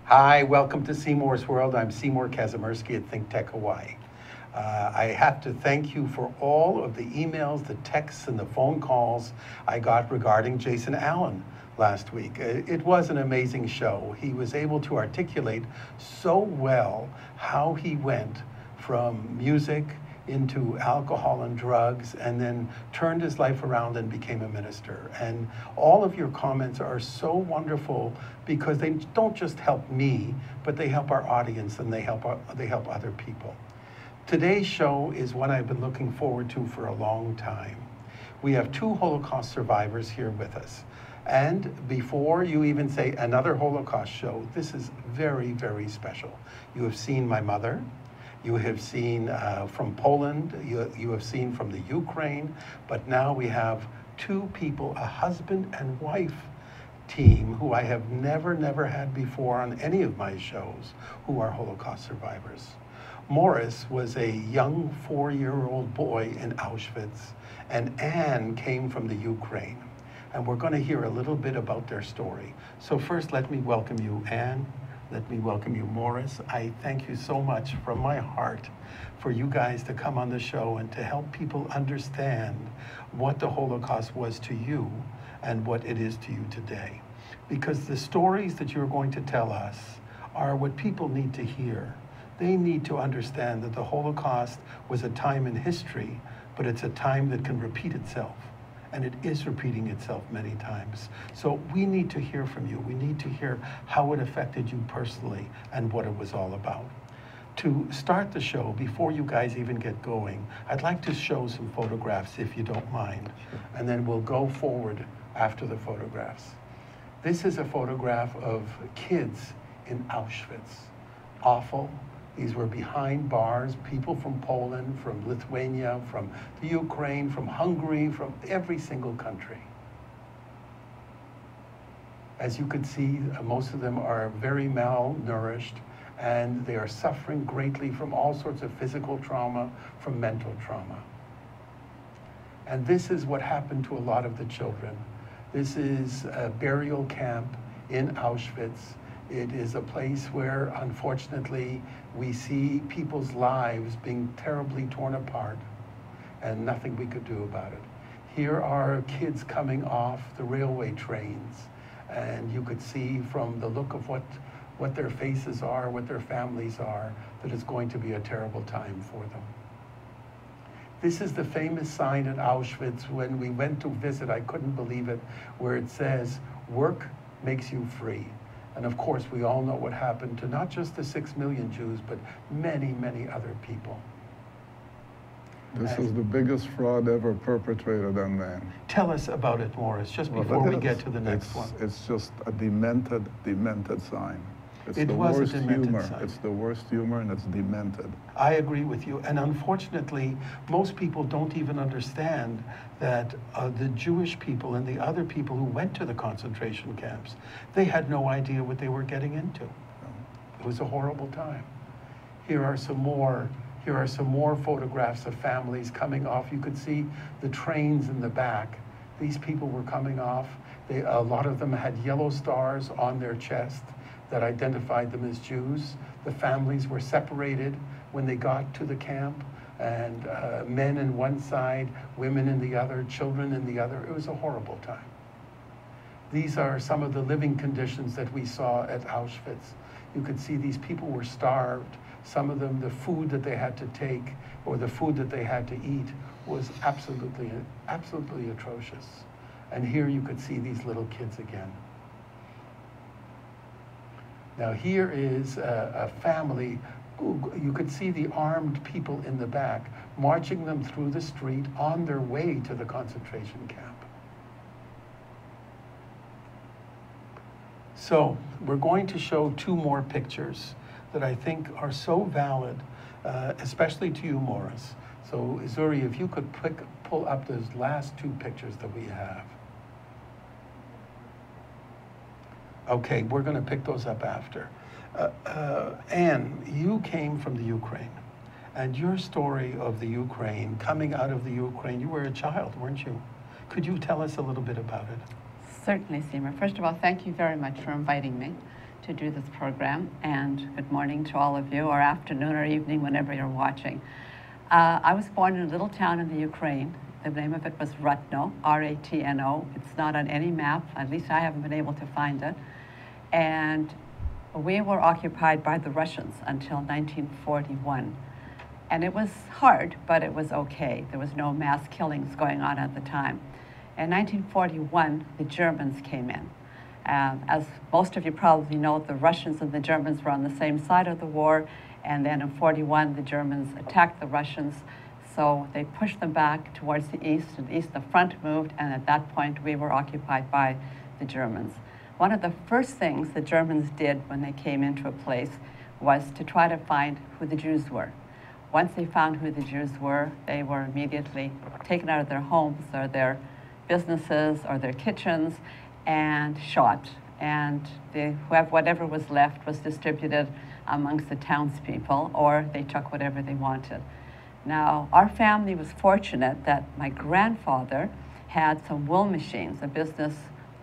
Hi, welcome to Seymour's World. I'm Seymour Kazimirski at Think Tech Hawaii. I have to thank you for all of the emails, the texts, and the phone calls I got regarding Jason Allen last week. It was an amazing show. He was able to articulate so well how he went from music into alcohol and drugs, and then turned his life around and became a minister. And all of your comments are so wonderful because they don't just help me, but they help our audience and they help other people. Today's show is one I've been looking forward to for a long time. We have two Holocaust survivors here with us. And before you even say another Holocaust show, this is very, very special. You have seen my mother. You have seen from Poland, you have seen from the Ukraine, but now we have two people, a husband and wife team who I have never had before on any of my shows, who are Holocaust survivors. Morris was a young 4-year-old boy in Auschwitz, and Ann came from the Ukraine. And we're going to hear a little bit about their story. So first, let me welcome you, Ann. Let me welcome you, Morris. I thank you so much from my heart for you guys to come on the show and to help people understand what the Holocaust was to you and what it is to you today. Because the stories that you're going to tell us are what people need to hear. They need to understand that the Holocaust was a time in history, but it's a time that can repeat itself. And it is repeating itself many times. So we need to hear from you. We need to hear how it affected you personally and what it was all about. To start the show, before you guys even get going, I'd like to show some photographs, if you don't mind. And then we'll go forward after the photographs. This is a photograph of kids in Auschwitz. Awful. These were behind bars, people from Poland, from Lithuania, from the Ukraine, from Hungary, from every single country. As you could see, most of them are very malnourished, and they are suffering greatly from all sorts of physical trauma, from mental trauma. And this is what happened to a lot of the children. This is a burial camp in Auschwitz. It is a place where, unfortunately, we see people's lives being terribly torn apart and nothing we could do about it. Here are kids coming off the railway trains, and you could see from the look of what their faces are, what their families are, that it's going to be a terrible time for them. This is the famous sign at Auschwitz. When we went to visit, I couldn't believe it, where it says, "Work makes you free." And of course, we all know what happened to not just the 6 million Jews, but many other people. This is the biggest fraud ever perpetrated on man. Tell us about it, Morris, just before we get to the next one. It's just a demented sign. It's It the was a worst demented humor. sign. It's the worst humor, and it's demented. I agree with you. And unfortunately, most people don't even understand that the Jewish people and the other people who went to the concentration camps, they had no idea what they were getting into. It was a horrible time. Here are some more photographs of families coming off. You could see the trains in the back. These people were coming off. A lot of them had yellow stars on their chest that identified them as Jews. The families were separated when they got to the camp, and men in one side, women in the other, children in the other. It was a horrible time. These are some of the living conditions that we saw at Auschwitz. You could see these people were starved. Some of them, the food that they had to take or the food that they had to eat was absolutely atrocious. And here you could see these little kids again. Now here is a family. You could see the armed people in the back marching them through the street on their way to the concentration camp. So we're going to show two more pictures that I think are so valid, especially to you, Morris. So Zuri, if you could pull up those last two pictures that we have. Okay, we're going to pick those up after. Ann, you came from the Ukraine, and your story of the Ukraine, coming out of the Ukraine, you were a child, weren't you? Could you tell us a little bit about it? Certainly, Seymour. First of all, thank you very much for inviting me to do this program, and good morning to all of you, or afternoon or evening, whenever you're watching. I was born in a little town in the Ukraine. The name of it was Rutno, R-A-T-N-O. It's not on any map, at least I haven't been able to find it. And we were occupied by the Russians until 1941. And it was hard, but it was okay. There was no mass killings going on at the time. In 1941, the Germans came in. As most of you probably know, the Russians and the Germans were on the same side of the war, and then in 41, the Germans attacked the Russians, so they pushed them back towards the east, and the east, the front moved, and at that point, we were occupied by the Germans. One of the first things the Germans did when they came into a place was to try to find who the Jews were. Once they found who the Jews were, they were immediately taken out of their homes or their businesses or their kitchens and shot. And whatever was left was distributed amongst the townspeople, or they took whatever they wanted. Now, our family was fortunate that my grandfather had some wool machines, a business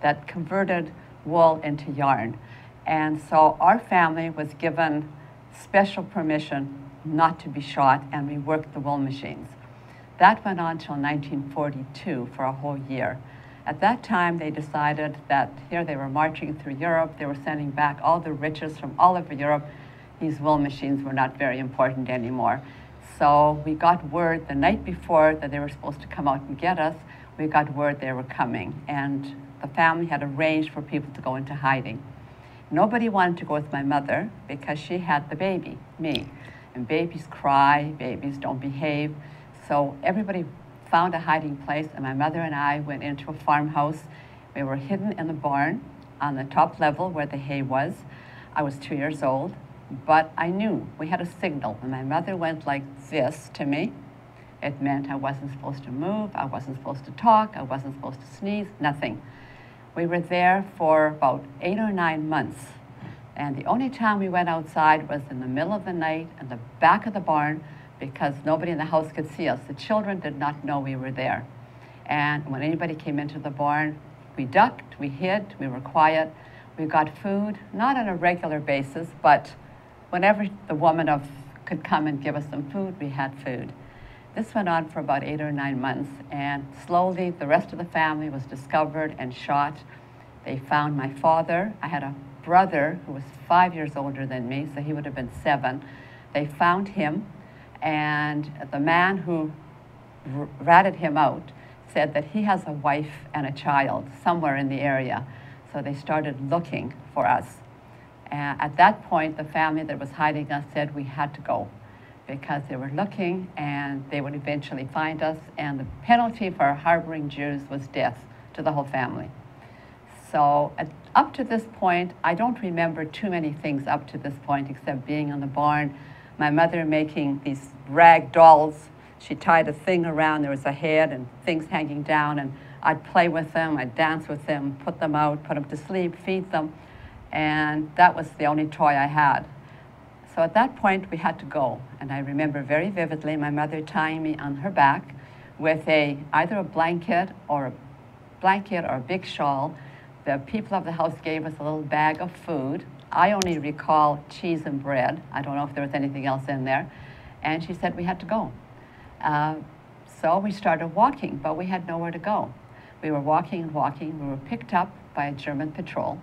that converted wool into yarn. And so our family was given special permission not to be shot, and we worked the wool machines. That went on till 1942 for a whole year. At that time, they decided that here they were marching through Europe, they were sending back all the riches from all over Europe. These wool machines were not very important anymore. So we got word the night before that they were supposed to come out and get us, we got word they were coming. And the family had arranged for people to go into hiding. Nobody wanted to go with my mother because she had the baby, me. And babies cry, babies don't behave. So everybody found a hiding place, and my mother and I went into a farmhouse. We were hidden in the barn on the top level where the hay was. I was 2 years old, but I knew we had a signal. When my mother went like this to me, it meant I wasn't supposed to move, I wasn't supposed to talk, I wasn't supposed to sneeze, nothing. We were there for about 8 or 9 months. And the only time we went outside was in the middle of the night in the back of the barn, because nobody in the house could see us. The children did not know we were there. And when anybody came into the barn, we ducked, we hid, we were quiet. We got food, not on a regular basis, but whenever the woman could come and give us some food, we had food. This went on for about 8 or 9 months, and slowly the rest of the family was discovered and shot. They found my father. I had a brother who was 5 years older than me, so he would have been 7. They found him, and the man who ratted him out said that he has a wife and a child somewhere in the area. So they started looking for us. At that point, the family that was hiding us said we had to go because they were looking and they would eventually find us, and the penalty for harboring Jews was death to the whole family. So up to this point, I don't remember too many things up to this point except being in the barn, my mother making these rag dolls. She tied a thing around, there was a head and things hanging down, and I'd play with them, I'd dance with them, put them out, put them to sleep, feed them, and that was the only toy I had. So at that point, we had to go, and I remember very vividly my mother tying me on her back with either a blanket or a big shawl. The people of the house gave us a little bag of food. I only recall cheese and bread. I don't know if there was anything else in there. And she said we had to go. So we started walking, but we had nowhere to go. We were walking and walking. We were picked up by a German patrol.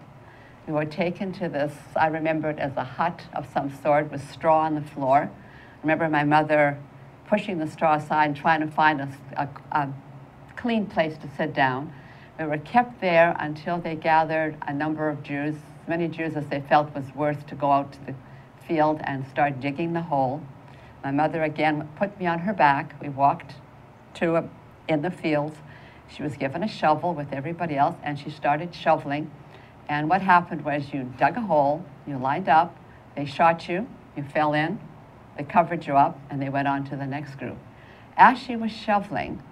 We were taken to this, I remember it as a hut of some sort with straw on the floor. I remember my mother pushing the straw aside and trying to find a clean place to sit down. We were kept there until they gathered a number of Jews, as many Jews as they felt was worth to go out to the field and start digging the hole. My mother again put me on her back. We walked in the fields. She was given a shovel with everybody else, and she started shoveling. And what happened was you dug a hole, you lined up, they shot you, you fell in, they covered you up, and they went on to the next group. As she was shoveling,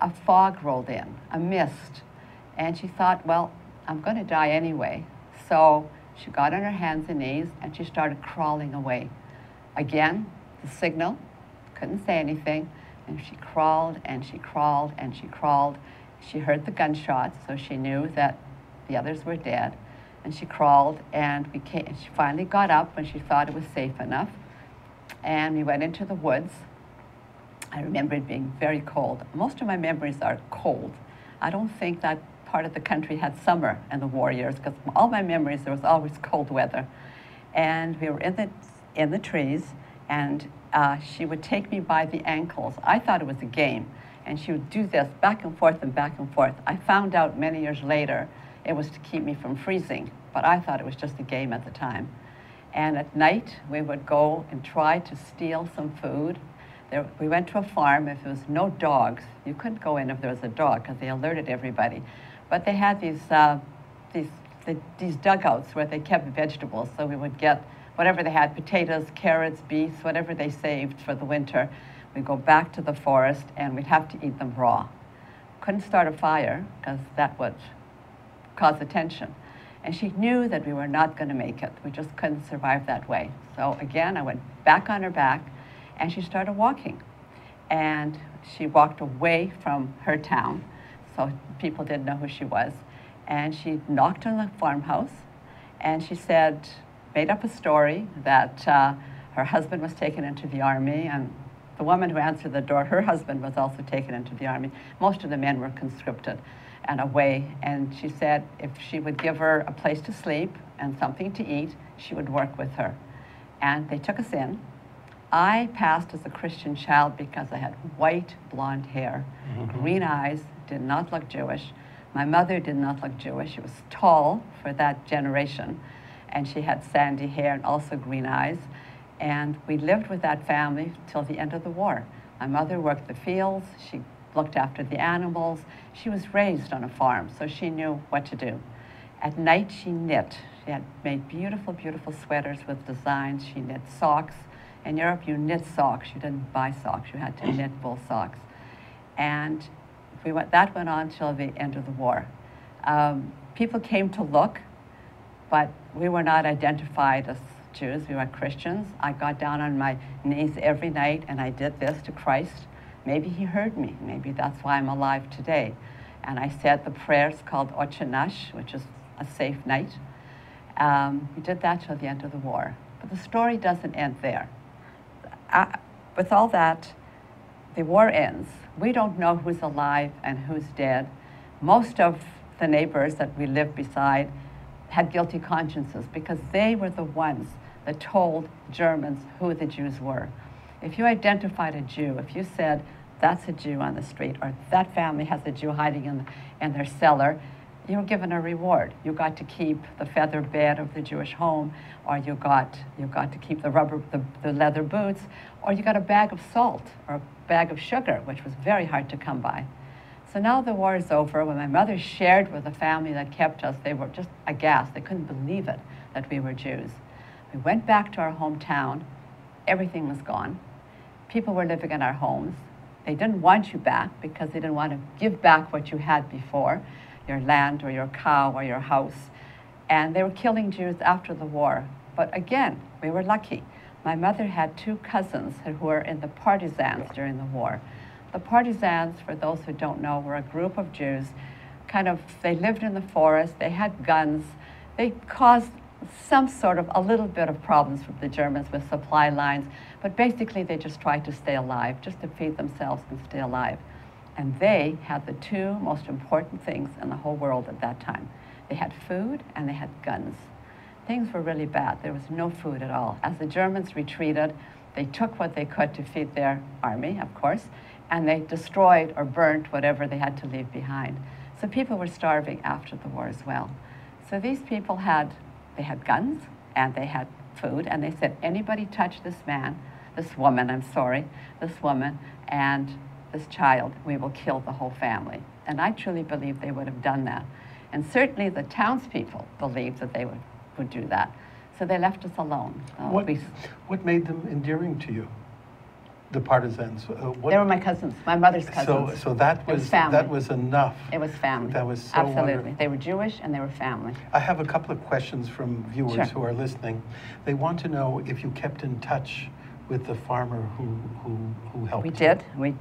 a fog rolled in, a mist, and she thought, well, I'm going to die anyway. So she got on her hands and knees, and she started crawling away. Again, the signal, couldn't say anything, and she crawled, and she crawled, and she crawled. She heard the gunshots, so she knew that the others were dead. and she crawled, and she finally got up when she thought it was safe enough, and we went into the woods. I remember it being very cold. Most of my memories are cold. I don't think that part of the country had summer in the war years, because all my memories, there was always cold weather. And we were in the trees, and she would take me by the ankles. I thought it was a game, and she would do this back and forth and back and forth. I found out many years later it was to keep me from freezing, but I thought it was just a game at the time. And at night, we would go and try to steal some food. We went to a farm. If there was no dogs, you couldn't go in if there was a dog, because they alerted everybody. But they had these dugouts where they kept vegetables, so we would get whatever they had, potatoes, carrots, beets, whatever they saved for the winter. We'd go back to the forest, and we'd have to eat them raw. Couldn't start a fire, because that would cause attention. And she knew that we were not going to make it. We just couldn't survive that way. So again, I went back on her back, and she started walking. And she walked away from her town, so people didn't know who she was. And she knocked on the farmhouse, and she said, made up a story that her husband was taken into the army, and the woman who answered the door, her husband was also taken into the army. Most of the men were conscripted and away. And she said if she would give her a place to sleep and something to eat, she would work with her. And they took us in. I passed as a Christian child because I had white blonde hair, green eyes, did not look Jewish. My mother did not look Jewish. She was tall for that generation, and she had sandy hair and also green eyes. And we lived with that family till the end of the war. My mother worked the fields. She looked after the animals. She was raised on a farm, so she knew what to do. At night, she knit. She had made beautiful, beautiful sweaters with designs. She knit socks. In Europe, you knit socks. You didn't buy socks. You had to knit wool socks. And that went on till the end of the war. People came to look, but we were not identified as Jews. We were Christians. I got down on my knees every night, and I did this to Christ. Maybe he heard me. Maybe that's why I'm alive today. And I said the prayers called Oche Nash, which is a safe night. We did that till the end of the war. But the story doesn't end there. With all that, the war ends. We don't know who's alive and who's dead. Most of the neighbors that we lived beside had guilty consciences because they were the ones that told Germans who the Jews were. If you identified a Jew, if you said, that's a Jew on the street, or that family has a Jew hiding in their cellar, you were given a reward. You got to keep the feather bed of the Jewish home, or you got to keep the leather boots, or you got a bag of salt or a bag of sugar, which was very hard to come by. So now the war is over. When my mother shared with the family that kept us, they were just aghast. They couldn't believe it, that we were Jews. We went back to our hometown. Everything was gone. People were living in our homes. They didn't want you back because they didn't want to give back what you had before, your land or your cow or your house. And they were killing Jews after the war. But again, we were lucky. My mother had two cousins who were in the Partisans during the war. The Partisans, for those who don't know, were a group of Jews. They lived in the forest, they had guns. They caused a little bit of problems with the Germans with supply lines, but basically they just tried to stay alive, just to feed themselves and stay alive. And they had the two most important things in the whole world at that time. They had food and they had guns. Things were really bad. There was no food at all. As the Germans retreated, they took what they could to feed their army, of course, and they destroyed or burnt whatever they had to leave behind. So people were starving after the war as well. So these people had guns and they had food, and they said, anybody touch this woman and this child, we will kill the whole family. And I truly believe they would have done that. And certainly the townspeople believed that they would do that. So they left us alone. What made them endearing to you? The Partisans. They were my cousins, my mother's cousins. So that was enough. It was family. That was so absolutely wonderful. They were Jewish and they were family. I have a couple of questions from viewers Sure. who are listening. They want to know if you kept in touch with the farmer who helped We you. did. We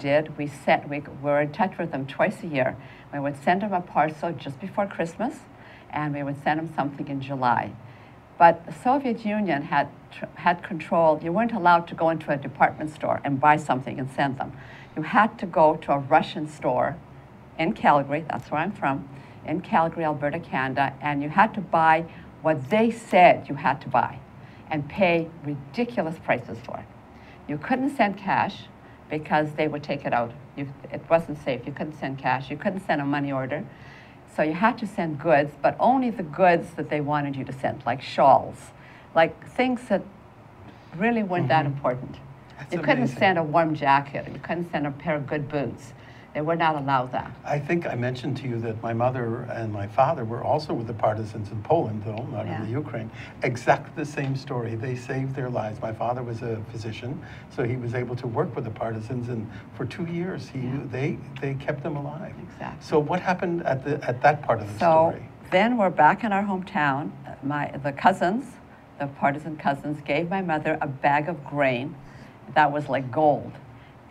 were in touch with them twice a year. We would send them a parcel just before Christmas, and we would send them something in July. But the Soviet Union had control. You weren't allowed to go into a department store and buy something and send them. You had to go to a Russian store in Calgary, that's where I'm from, in Calgary, Alberta, Canada, and you had to buy what they said you had to buy and pay ridiculous prices for it. You couldn't send cash because they would take it out. It wasn't safe. You couldn't send cash. You couldn't send a money order. So you had to send goods, but only the goods that they wanted you to send, like shawls, like things that really weren't that important. That's you couldn't amazing. send a warm jacket. You couldn't send a pair of good boots. They were not allowed that. I think I mentioned to you that my mother and my father were also with the Partisans in Poland, though, not in the Ukraine. Exactly the same story. They saved their lives. My father was a physician, so he was able to work with the Partisans, and for 2 years, they kept them alive. Exactly. So what happened at that part of the So story? then we're back in our hometown. The cousins, the Partisan cousins, gave my mother a bag of grain that was like gold.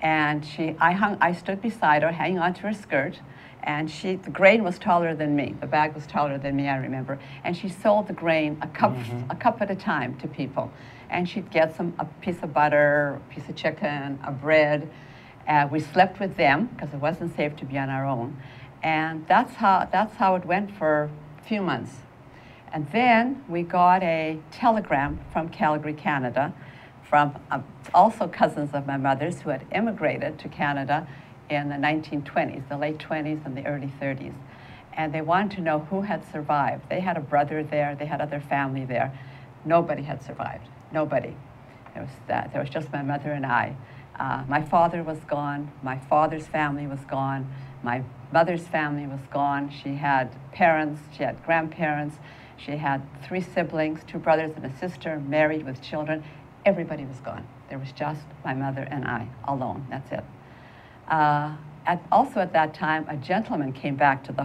And I stood beside her, hanging onto her skirt, and the grain was taller than me. The bag was taller than me, I remember. And she sold the grain a cup at a time to people. And she'd get a piece of butter, a piece of chicken, a bread. We slept with them because it wasn't safe to be on our own. And that's how it went for a few months. And then we got a telegram from Calgary, Canada, from also cousins of my mother's who had immigrated to Canada in the 1920s, the late 20s and the early 30s. And they wanted to know who had survived. They had a brother there, they had other family there. Nobody had survived, nobody. There was just my mother and I. My father was gone, my father's family was gone, my mother's family was gone. She had parents, she had grandparents, she had 3 siblings, 2 brothers and a sister, married with children. Everybody was gone. There was just my mother and I alone, that's it. Also at that time, a gentleman came back to the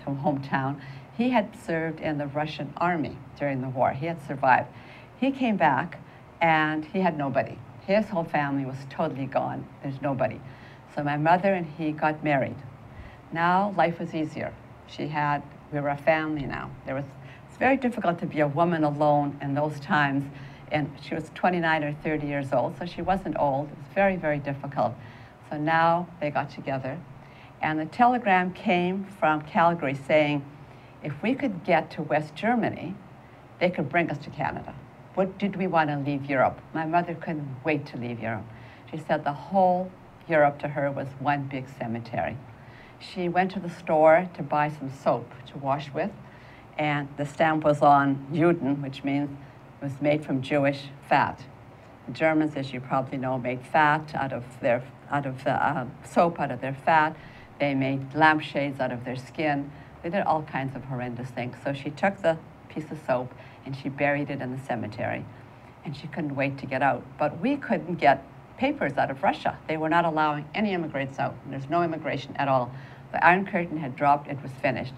hometown. He had served in the Russian army during the war. He had survived. He came back and he had nobody. His whole family was totally gone. There's nobody. So my mother and he got married. Now life was easier. We were a family now. It's very difficult to be a woman alone in those times. And she was 29 or 30 years old, so she wasn't old. It was very, very difficult. So now they got together. And the telegram came from Calgary saying, if we could get to West Germany, they could bring us to Canada. Did we want to leave Europe? My mother couldn't wait to leave Europe. She said the whole Europe to her was one big cemetery. She went to the store to buy some soap to wash with, and the stamp was on Juden, which means it was made from Jewish fat. The Germans, as you probably know, made fat out of soap out of their fat. They made lampshades out of their skin. They did all kinds of horrendous things. So she took the piece of soap and she buried it in the cemetery. And she couldn't wait to get out. But we couldn't get papers out of Russia. They were not allowing any immigrants out. There's no immigration at all. The Iron Curtain had dropped, it was finished.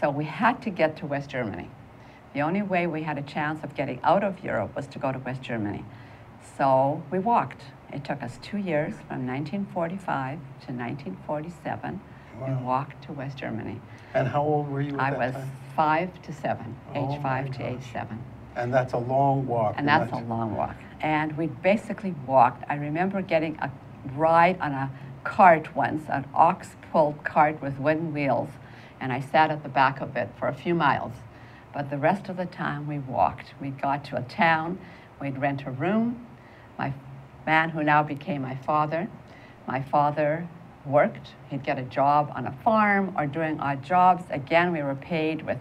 So we had to get to West Germany. The only way we had a chance of getting out of Europe was to go to West Germany. So we walked. It took us 2 years, from 1945 to 1947. Wow. We walked to West Germany. And how old were you at that I was time? 5 to 7, Oh age 5 my to age gosh. 7. And that's a long walk. And that's a long walk. And we basically walked. I remember getting a ride on a cart once, an ox-pulled cart with wooden wheels, and I sat at the back of it for a few miles. But the rest of the time we walked. We got to a town, we'd rent a room. My man who now became my father worked. He'd get a job on a farm or doing odd jobs. Again, we were paid with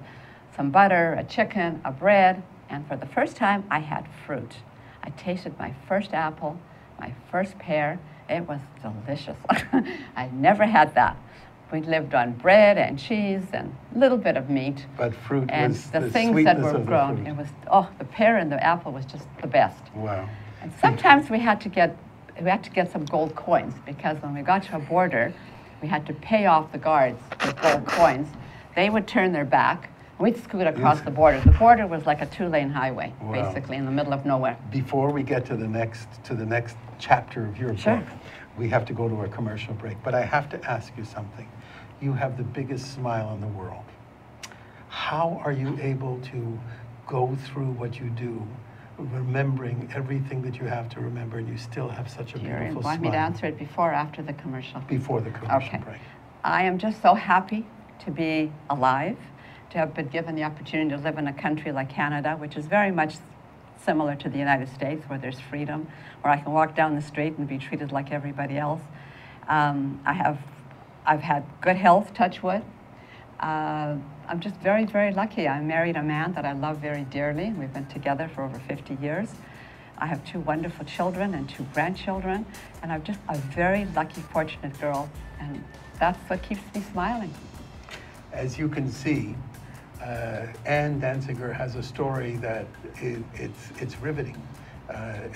some butter, a chicken, a bread, and for the first time I had fruit. I tasted my first apple, my first pear. It was delicious. I never had that. We lived on bread and cheese and a little bit of meat. But fruit and was the the things sweetness that were of the grown. fruit. It was the pear and the apple was just the best. Wow. And sometimes we had to get some gold coins because when we got to a border, we had to pay off the guards with gold coins. They would turn their back. We'd scoot across the border. The border was like a 2-lane highway, Wow. basically, in the middle of nowhere. Before we get to the next chapter of your Sure. book, we have to go to a commercial break. But I have to ask you something. You have the biggest smile in the world. how are you able to go through what you do, remembering everything that you have to remember, and you still have such a beautiful smile? Want me to answer it before or after the commercial? Before the commercial break. I am just so happy to be alive, to have been given the opportunity to live in a country like Canada, which is very much similar to the United States, where there's freedom, where I can walk down the street and be treated like everybody else. I've had good health, touch wood. I'm just very, very lucky. I married a man that I love very dearly. We've been together for over 50 years. I have 2 wonderful children and 2 grandchildren, and I'm just a very lucky, fortunate girl, and that's what keeps me smiling. As you can see, Ann Dancyger has a story that it's riveting.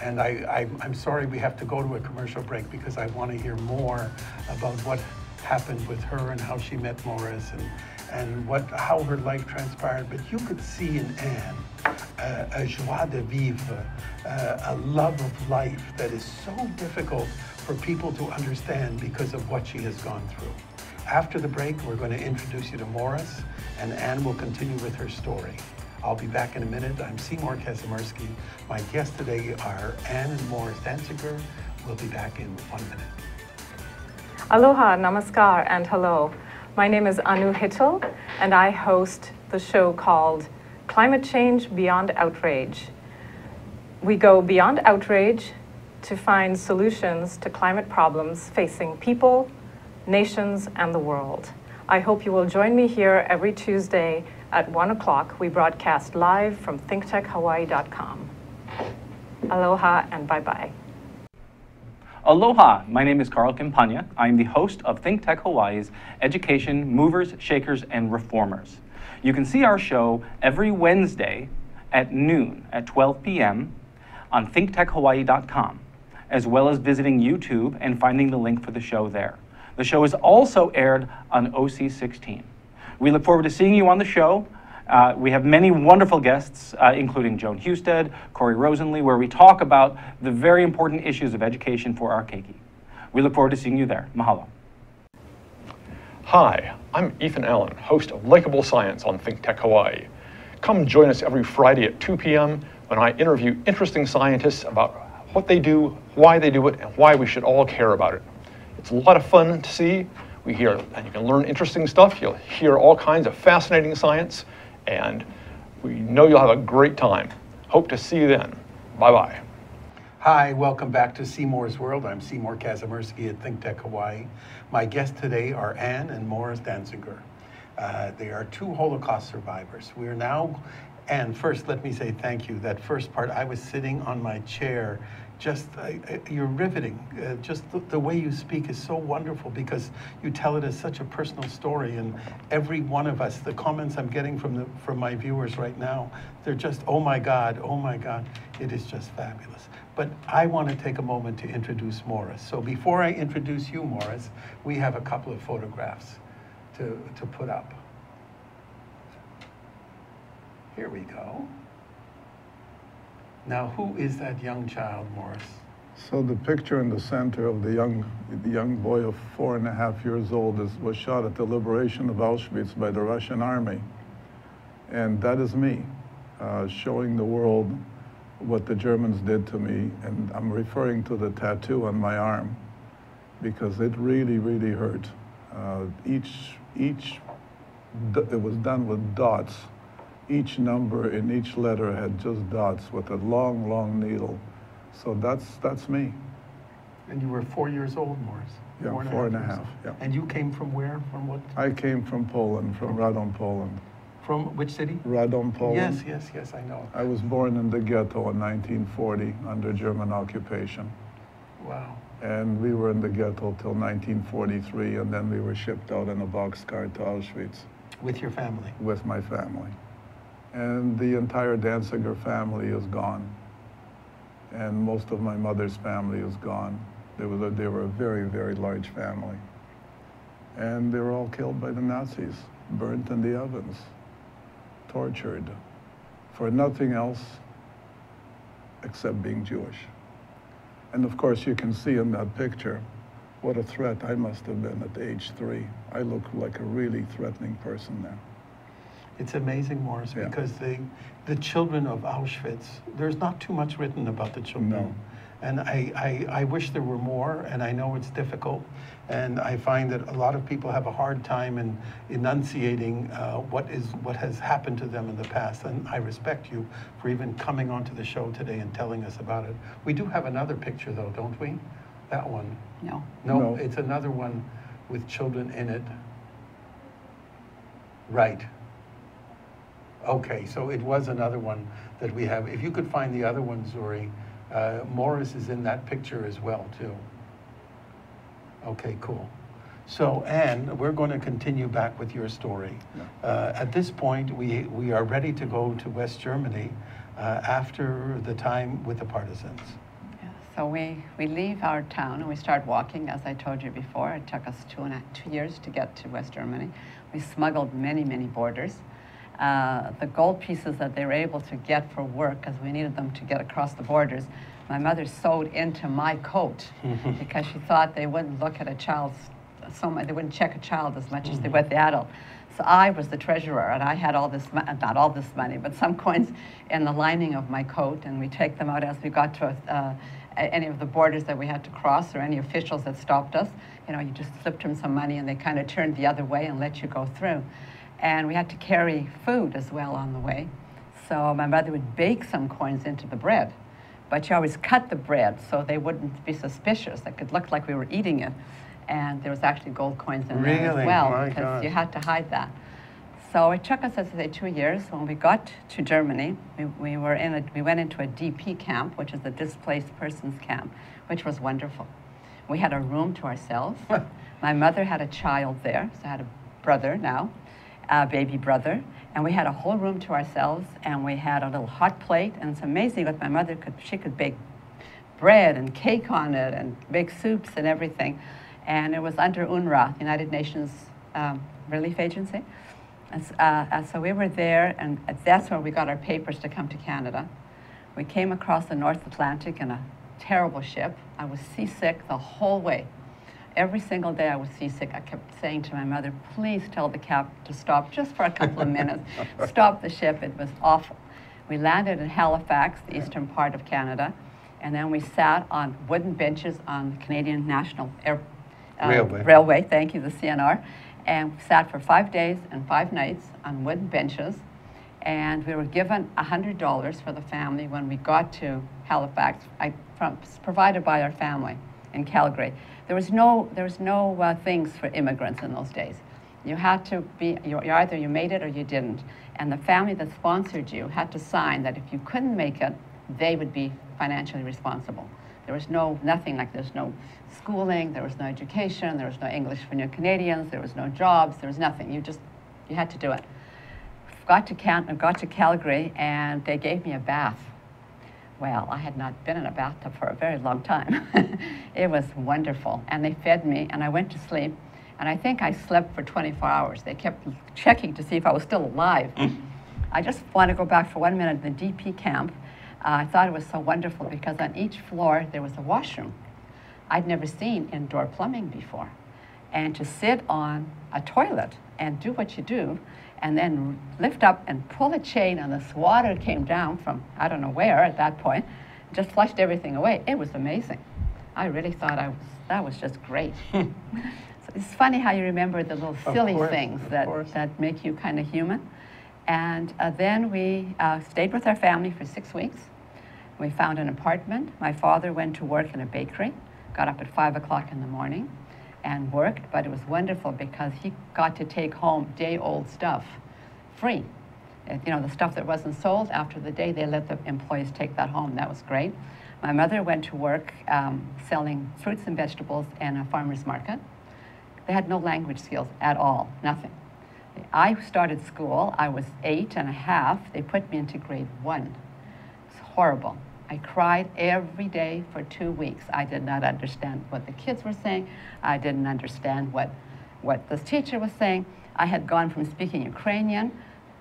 And I'm sorry we have to go to a commercial break because I want to hear more about what happened with her and how she met Morris and how her life transpired. But you could see in Ann a joie de vivre, a love of life that is so difficult for people to understand because of what she has gone through. After the break, we're going to introduce you to Morris, and Ann will continue with her story. I'll be back in a minute. I'm Seymour Kazimirski. My guests today are Ann and Morris Dancyger. We'll be back in 1 minute. Aloha, namaskar, and hello. My name is Anu Hittel, and I host the show called Climate Change Beyond Outrage. We go beyond outrage to find solutions to climate problems facing people, nations, and the world. I hope you will join me here every Tuesday at 1 o'clock. We broadcast live from thinktechhawaii.com. Aloha and bye-bye. Aloha, my name is Carl Campagna. I am the host of Think Tech Hawaii's Education Movers, Shakers, and Reformers. You can see our show every Wednesday at noon at 12 p.m. on thinktechhawaii.com, as well as visiting YouTube and finding the link for the show there. The show is also aired on OC16. We look forward to seeing you on the show. We have many wonderful guests, including Joan Husted, Corey Rosenlee, where we talk about the very important issues of education for our keiki. We look forward to seeing you there. Mahalo. Hi, I'm Ethan Allen, host of Likeable Science on Think Tech Hawaii. Come join us every Friday at 2 p.m. when I interview interesting scientists about what they do, why they do it, and why we should all care about it. It's a lot of fun to see. And you can learn interesting stuff. You'll hear all kinds of fascinating science, and we know you'll have a great time. Hope to see you then. Bye-bye. Hi, welcome back to Seymour's World. I'm Seymour Kazimirski at Think Tech Hawaii. My guests today are Ann and Morris Dancyger. They are 2 Holocaust survivors. We are now, and first let me say thank you. That first part, I was sitting on my chair. Just, you're riveting. Just the way you speak is so wonderful because you tell it as such a personal story, and every one of us, the comments I'm getting from my viewers right now, they're just, oh my God, it is just fabulous. But I want to take a moment to introduce Morris. So before I introduce you, Morris, we have a couple of photographs to put up. Here we go. Now, who is that young child, Morris? So the picture in the center of the young boy of 4.5 years old was shot at the liberation of Auschwitz by the Russian army. And that is me, showing the world what the Germans did to me. And I'm referring to the tattoo on my arm because it really, really hurt. It was done with dots. Each number in each letter had just dots with a long, long needle. So that's me. And you were 4 years old, Morris? Yeah, 4.5, yeah. And you came from where? From what? I came from Poland, from Radom, Poland. From which city? Radom, Poland. Yes, I know. I was born in the ghetto in 1940 under German occupation. Wow. And we were in the ghetto till 1943, and then we were shipped out in a boxcar to Auschwitz. With your family? With my family. And the entire Dancyger family is gone. And most of my mother's family is gone. They were a very, very large family. And they were all killed by the Nazis, burnt in the ovens, tortured, for nothing else except being Jewish. And of course, you can see in that picture what a threat I must have been at age 3. I look like a really threatening person now. It's amazing, Morris, Yeah. because the children of Auschwitz, there's not too much written about the children. No. And I wish there were more, and I know it's difficult. And I find that a lot of people have a hard time in enunciating what has happened to them in the past. And I respect you for even coming onto the show today and telling us about it. We do have another picture, though, don't we? That one. No. No, it's another one with children in it. Right. Okay, so it was another one that we have. If you could find the other one, Zuri, Morris is in that picture as well, too. Okay, cool. So, Anne, we're going to continue back with your story. Yeah. At this point, we are ready to go to West Germany after the time with the Partisans. Yeah, so we leave our town and we start walking, as I told you before. It took us 2 years to get to West Germany. We smuggled many, many borders. The gold pieces that they were able to get for work, because we needed them to get across the borders, my mother sewed into my coat because she thought they wouldn't look at a child's, they wouldn't check a child as much as they would the adult. So I was the treasurer, and I had all this, not all this money, but some coins in the lining of my coat, and we take them out as we got to any of the borders that we had to cross, or any officials that stopped us. You know, you just slipped them some money, and they kind of turned the other way and let you go through. And we had to carry food as well on the way. So my mother would bake some coins into the bread, but she always cut the bread so they wouldn't be suspicious. It could look like we were eating it. And there was actually gold coins in there as well, My because God. you had to hide that. So it took us, as I say, 2 years. When we got to Germany, we went into a DP camp, which is a displaced persons camp, which was wonderful. We had a room to ourselves. My mother had a child there, so I had a brother now, a baby brother, and we had a whole room to ourselves, and we had a little hot plate, and it's amazing what my mother could, she could bake bread and cake on it and make soups and everything. And it was under UNRWA, the United Nations Relief Agency. And so we were there, and that's where we got our papers to come to Canada. We came across the North Atlantic in a terrible ship. I was seasick the whole way. Every single day I was seasick. I kept saying to my mother, please tell the captain to stop just for a couple of minutes. Stop the ship. It was awful. We landed in Halifax, the eastern part of Canada, and then we sat on wooden benches on the Canadian National Railway, thank you, the CNR, and sat for 5 days and 5 nights on wooden benches. And we were given $100 for the family when we got to Halifax, provided by our family in Calgary. There was no things for immigrants in those days. You had to be, either you made it or you didn't. And the family that sponsored you had to sign that if you couldn't make it, they would be financially responsible. There was nothing like there's no schooling, there was no education, there was no English for new Canadians, there was no jobs, there was nothing. You had to do it. Got to Calgary, and they gave me a bath. Well, I had not been in a bathtub for a very long time. It was wonderful, and they fed me, and I went to sleep, and I think I slept for 24 hours. They kept checking to see if I was still alive. I just want to go back for 1 minute. The DP camp, I thought it was so wonderful because on each floor there was a washroom. I'd never seen indoor plumbing before. And to sit on a toilet and do what you do, and then lift up and pull a chain, and this water came down from I don't know where at that point, just flushed everything away. It was amazing. I really thought that was just great. So it's funny how you remember the little silly things that make you kind of human. And then we stayed with our family for 6 weeks. We found an apartment. My father went to work in a bakery, got up at 5 o'clock in the morning and worked, but it was wonderful because he got to take home day-old stuff free. You know, the stuff that wasn't sold after the day, they let the employees take that home. That was great. My mother went to work selling fruits and vegetables in a farmer's market. They had no language skills at all, nothing. I started school, I was 8 and a half. They put me into grade 1. It's horrible. I cried every day for 2 weeks. I did not understand what the kids were saying. I didn't understand what the teacher was saying. I had gone from speaking Ukrainian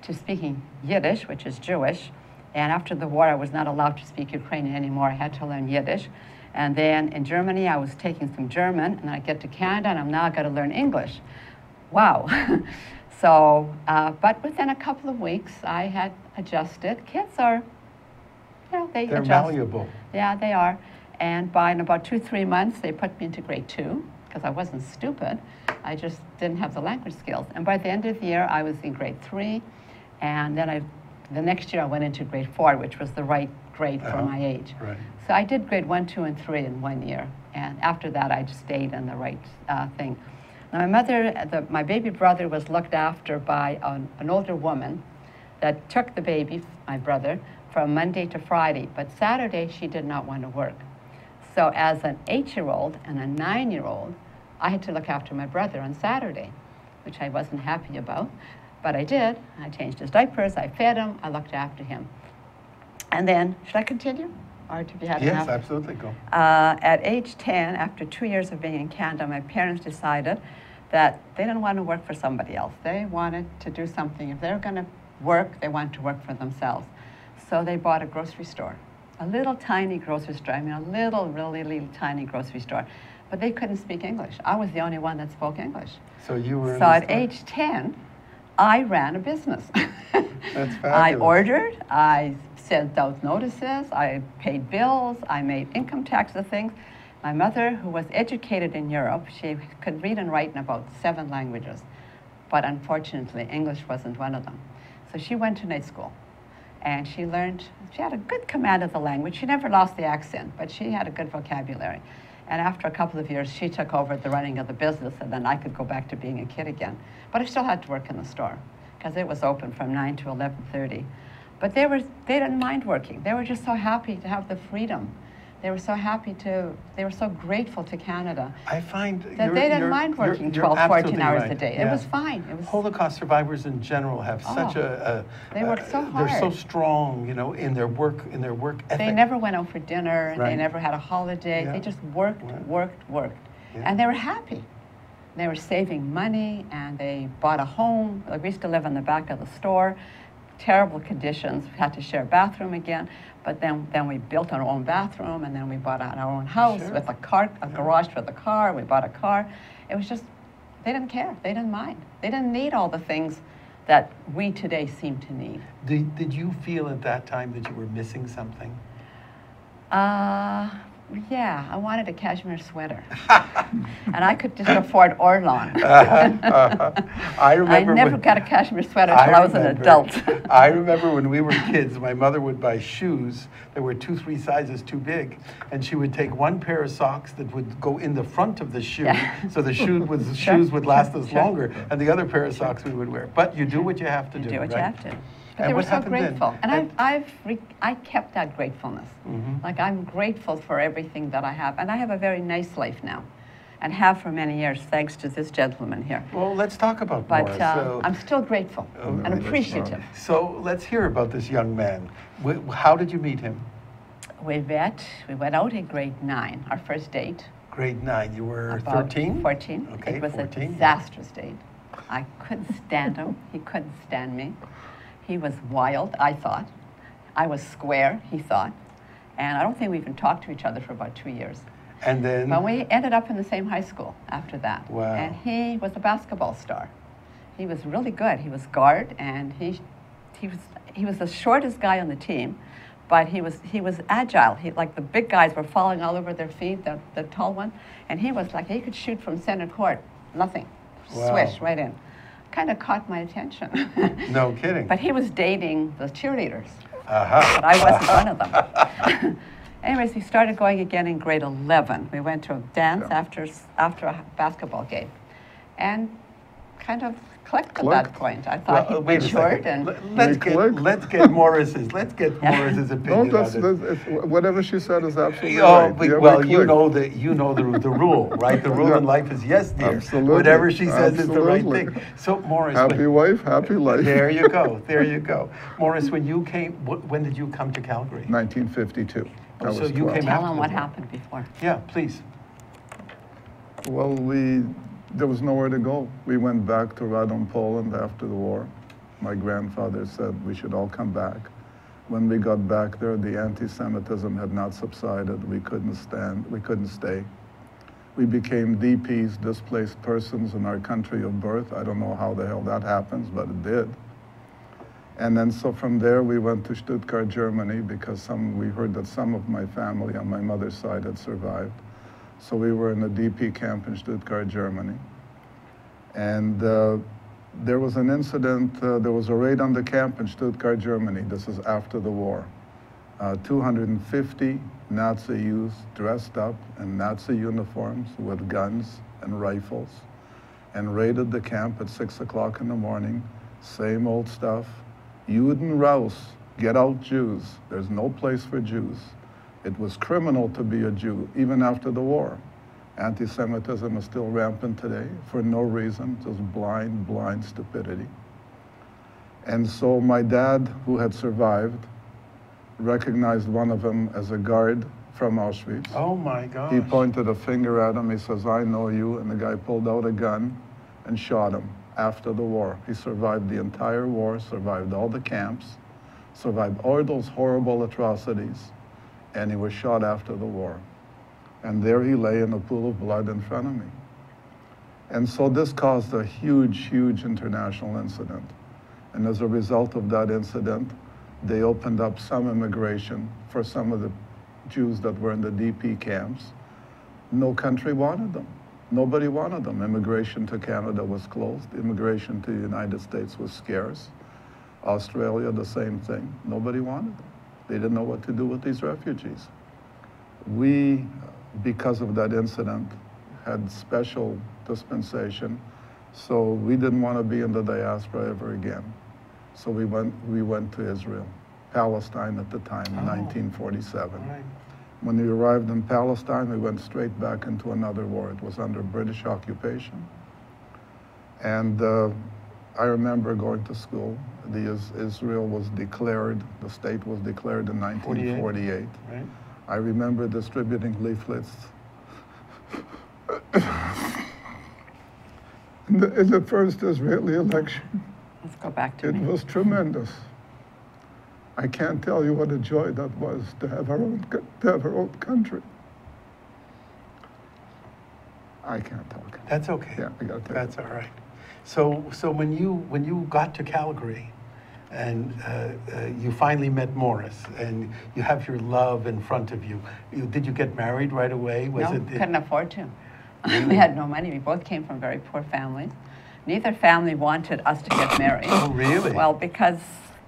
to speaking Yiddish, which is Jewish. And after the war, I was not allowed to speak Ukrainian anymore. I had to learn Yiddish. And then in Germany, I was taking some German. And then I get to Canada, and I'm now got to learn English. Wow. So, but within a couple of weeks, I had adjusted. Kids are, you know, they They're adjust. malleable. Yeah, they are. And by in about 2-3 months, they put me into grade 2 because I wasn't stupid. I just didn't have the language skills. And by the end of the year, I was in grade 3. And then the next year, I went into grade 4, which was the right grade for my age. Right. So I did grade 1, 2, and 3 in 1 year. And after that, I just stayed in the right thing. Now, my mother, my baby brother was looked after by an older woman that took the baby, my brother, from Monday to Friday. But Saturday, she did not want to work. So as an 8-year-old and a 9-year-old, I had to look after my brother on Saturday, which I wasn't happy about. But I did. I changed his diapers, I fed him, I looked after him. And then, should I continue? Or have you had enough? Yes, absolutely, go. At age 10, after 2 years of being in Canada, my parents decided that they didn't want to work for somebody else. They wanted to do something. If they were going to work, they wanted to work for themselves. So they bought a grocery store, a little tiny grocery store. I mean, a little, really, really tiny grocery store. But they couldn't speak English. I was the only one that spoke English. So you were in So the at store? age 10, I ran a business. That's fabulous. I ordered, I sent out notices, I paid bills, I made income tax things. My mother, who was educated in Europe, she could read and write in about 7 languages. But unfortunately, English wasn't one of them. So she went to night school. And she learned, she had a good command of the language. She never lost the accent, but she had a good vocabulary. And after a couple of years, she took over the running of the business, and then I could go back to being a kid again. But I still had to work in the store, because it was open from 9 to 11:30. But they didn't mind working. They were just so happy to have the freedom. They were so happy they were so grateful to Canada. I find that they didn't mind working 12, 14 hours a day. Yeah. It was fine. It was, Holocaust survivors in general have such they work so hard. They're so strong, you know, in their work ethic. They never went out for dinner. Right. They never had a holiday. Yeah. They just worked. Yeah. And they were happy. They were saving money, and they bought a home. Like, we used to live in the back of the store. Terrible conditions. We had to share a bathroom again. But then we built our own bathroom, and then we bought our own house with a garage for the car. We bought a car. It was just, they didn't care. They didn't mind. They didn't need all the things that we today seem to need. Did you feel at that time that you were missing something? Yeah, I wanted a cashmere sweater. And I could just afford Orlon. I remember I never got a cashmere sweater until I was an adult. I remember when we were kids, my mother would buy shoes that were 2-3 sizes too big, and she would take one pair of socks that would go in the front of the shoe, so the shoes would last us longer, and the other pair of socks we would wear. But you do what you have to do. You do what right? you have to. But And they were what so happened then? grateful. And I kept that gratefulness. Like, I'm grateful for everything that I have. And I have a very nice life now, and have for many years, thanks to this gentleman here. Well, let's talk about But Morris. I'm still grateful and appreciative. So let's hear about this young man. How did you meet him? We went out in grade 9, our first date. Grade 9, you were About 13? 14. Okay, It was 14. a disastrous date. I couldn't stand him. He couldn't stand me. He was wild, I thought. I was square, he thought. And I don't think we even talked to each other for about 2 years. And then? But we ended up in the same high school after that. Wow. And he was a basketball star. He was really good. He was guard, and he was the shortest guy on the team, but he was agile. Like, the big guys were falling all over their feet, the tall one, and he was like, he could shoot from center court, nothing, Wow. swish right in. Kind of caught my attention. No kidding. But he was dating the cheerleaders, Uh-huh. but I wasn't one of them. Anyways, we started going again in grade 11. We went to a dance after a basketball game, and kind of clicked at that point. I thought he wait a matured, second. and Let's get Morris's opinion No, on this. whatever she said is absolutely Oh, right. but, Yeah, well, we you clicked. know the rule, right? The rule in life is yes, dear. Absolutely. Whatever she says is the right Absolutely. thing. So, Morris, Happy wife, happy life. there you go. There you go. Morris, when you came, when did you come to Calgary? 1952. Oh, I so was you 12. came tell after him what the war. happened before. Yeah, please. Well, there was nowhere to go. We went back to Radom, Poland after the war. My grandfather said we should all come back. When we got back there, the anti-Semitism had not subsided. We couldn't stay. We became DPs, displaced persons in our country of birth. I don't know how the hell that happens, but it did. And then so from there we went to Stuttgart, Germany, because we heard that some of my family on my mother's side had survived. So we were in a DP camp in Stuttgart, Germany. And there was an incident, there was a raid on the camp in Stuttgart, Germany. This is after the war. 250 Nazi youths dressed up in Nazi uniforms with guns and rifles and raided the camp at 6 o'clock in the morning. Same old stuff. Juden raus, get out Jews. There's no place for Jews. It was criminal to be a Jew, even after the war. Anti-Semitism is still rampant today for no reason, just blind stupidity. And so my dad, who had survived, recognized one of them as a guard from Auschwitz. Oh my gosh. He pointed a finger at him, he says, "I know you," and the guy pulled out a gun and shot him after the war. He survived the entire war, survived all the camps, survived all those horrible atrocities, and he was shot after the war. And there he lay in a pool of blood in front of me. And so this caused a huge international incident. And as a result of that incident, they opened up some immigration for some of the Jews that were in the DP camps. No country wanted them. Nobody wanted them. Immigration to Canada was closed. Immigration to the United States was scarce. Australia, the same thing. Nobody wanted them. They didn't know what to do with these refugees. We, because of that incident, had special dispensation, so we didn't want to be in the diaspora ever again. So we went to Israel, Palestine at the time, in 1947. Right. When we arrived in Palestine, we went straight back into another war. It was under British occupation. And I remember going to school. Israel was declared, the state was declared in 1948. Right. I remember distributing leaflets in the first Israeli election. Let's go back to It me. was tremendous. I can't tell you what a joy that was to have our own country. I can't talk. That's okay. Yeah, I gotta take That's all right. So when you got to Calgary, and you finally met Morris, and you have your love in front of you, did you get married right away? No, couldn't afford to. We had no money. We both came from very poor families. Neither family wanted us to get married. Oh, really? Well, because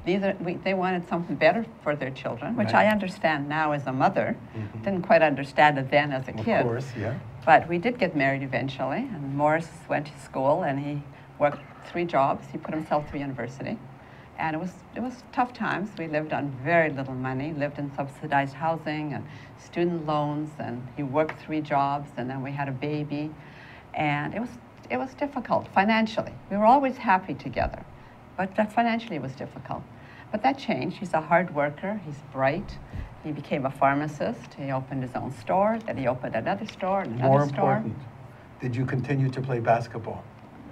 they wanted something better for their children, which Right. I understand now as a mother. Didn't quite understand it then as a kid. Of course, yeah. But we did get married eventually, and Morris went to school, and he worked 3 jobs. He put himself through university. And it was tough times. We lived on very little money, lived in subsidized housing and student loans, and he worked 3 jobs, and then we had a baby. And it was difficult financially. We were always happy together, but financially it was difficult. But that changed. He's a hard worker, he's bright. He became a pharmacist. He opened his own store, then he opened another store and another More store. important, did you continue to play basketball?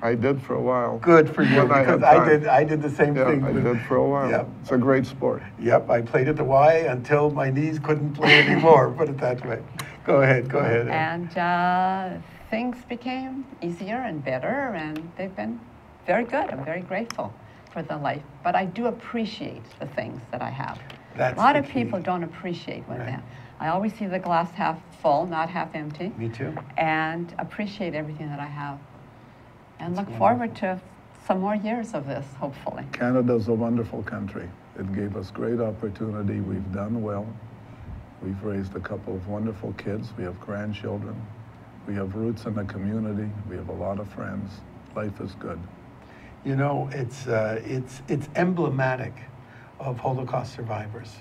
I did for a while. Good for you, When I had because time. I did the same Yeah, thing. I did for a while. Yep. It's a great sport. Yep, I played at the Y until my knees couldn't play anymore, put it that way. Go ahead. And things became easier and better, and they've been very good. I'm very grateful for the life. But I do appreciate the things that I have. That's a lot the of people key. don't appreciate what Right. they have. I always see the glass half full, not half empty. Me too. And appreciate everything that I have. And look forward to some more years of this, hopefully. Canada's a wonderful country. It gave us great opportunity. We've done well. We've raised a couple of wonderful kids. We have grandchildren. We have roots in the community. We have a lot of friends. Life is good. You know, it's emblematic of Holocaust survivors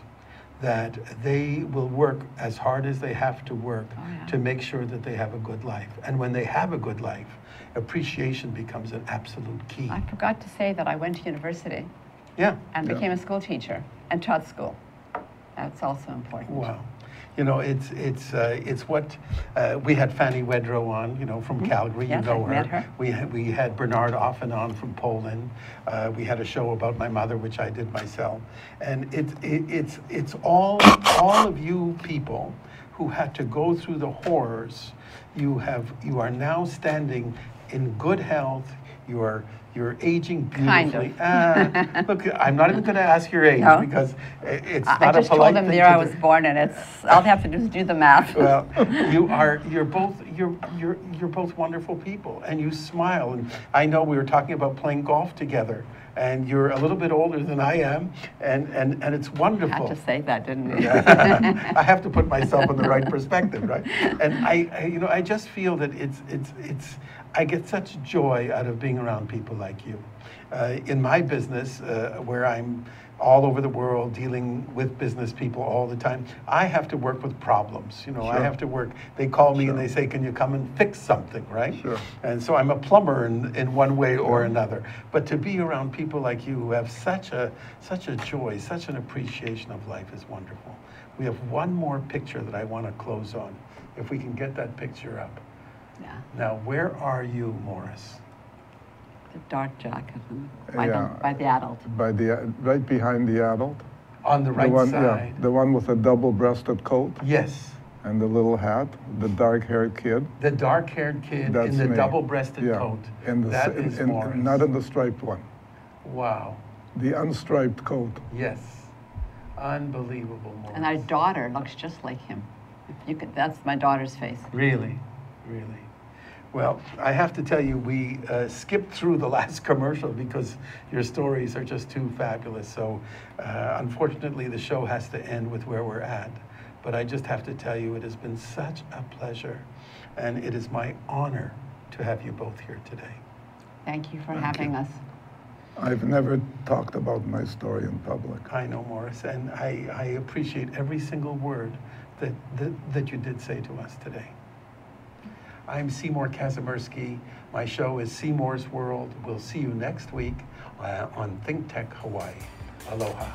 that they will work as hard as they have to work to make sure that they have a good life. And when they have a good life, appreciation becomes an absolute key. I forgot to say that I went to university Yeah. and became a school teacher and taught school. That's also important. Wow. You know, it's what we had Fanny Wedrow on, you know, from Calgary. Yes, you know I've met her. We had Bernard Offen on from Poland. We had a show about my mother, which I did myself. And it's all of you people who had to go through the horrors. You are now standing in good health. You're aging beautifully. Kind of. Look, I'm not even going to ask your age No. because it's I not a just polite told them the thing year to I was do. born, and all they have to do is do the math. Well, you're both wonderful people, and you smile. And I know we were talking about playing golf together, and you're a little bit older than I am, and it's wonderful. Had to say that, didn't you? I have to put myself in the right perspective, right? And I just feel that I get such joy out of being around people like you. In my business, where I'm all over the world dealing with business people all the time, I have to work with problems. You know, I Sure. have to work. They call me Sure. and they say, "Can you come and fix something?" Right? Sure. And so I'm a plumber in one way or another. But to be around people like you who have such a joy, such an appreciation of life is wonderful. We have one more picture that I want to close on. If we can get that picture up. Yeah, Now, where are you, Morris? the dark jacket Yeah. by the adult. Right behind the adult. On the right one, side. Yeah, the one with the double-breasted coat Yes. and the little hat, the dark-haired kid. The dark-haired kid That's in the me. double-breasted Yeah. coat. And That is Morris. not in the striped one. Wow. The unstriped coat. Yes. Unbelievable, Morris. And our daughter looks just like him. If you could, that's my daughter's face. Really? Really? Well, I have to tell you, we skipped through the last commercial because your stories are just too fabulous. So unfortunately, the show has to end with where we're at. But I just have to tell you, it has been such a pleasure. And it is my honor to have you both here today. Thank you for Thank having you. us. I've never talked about my story in public. I know, Morris, and I appreciate every single word that you did say to us today. I'm Seymour Kazimirski. My show is Seymour's World. We'll see you next week on Think Tech Hawaii. Aloha.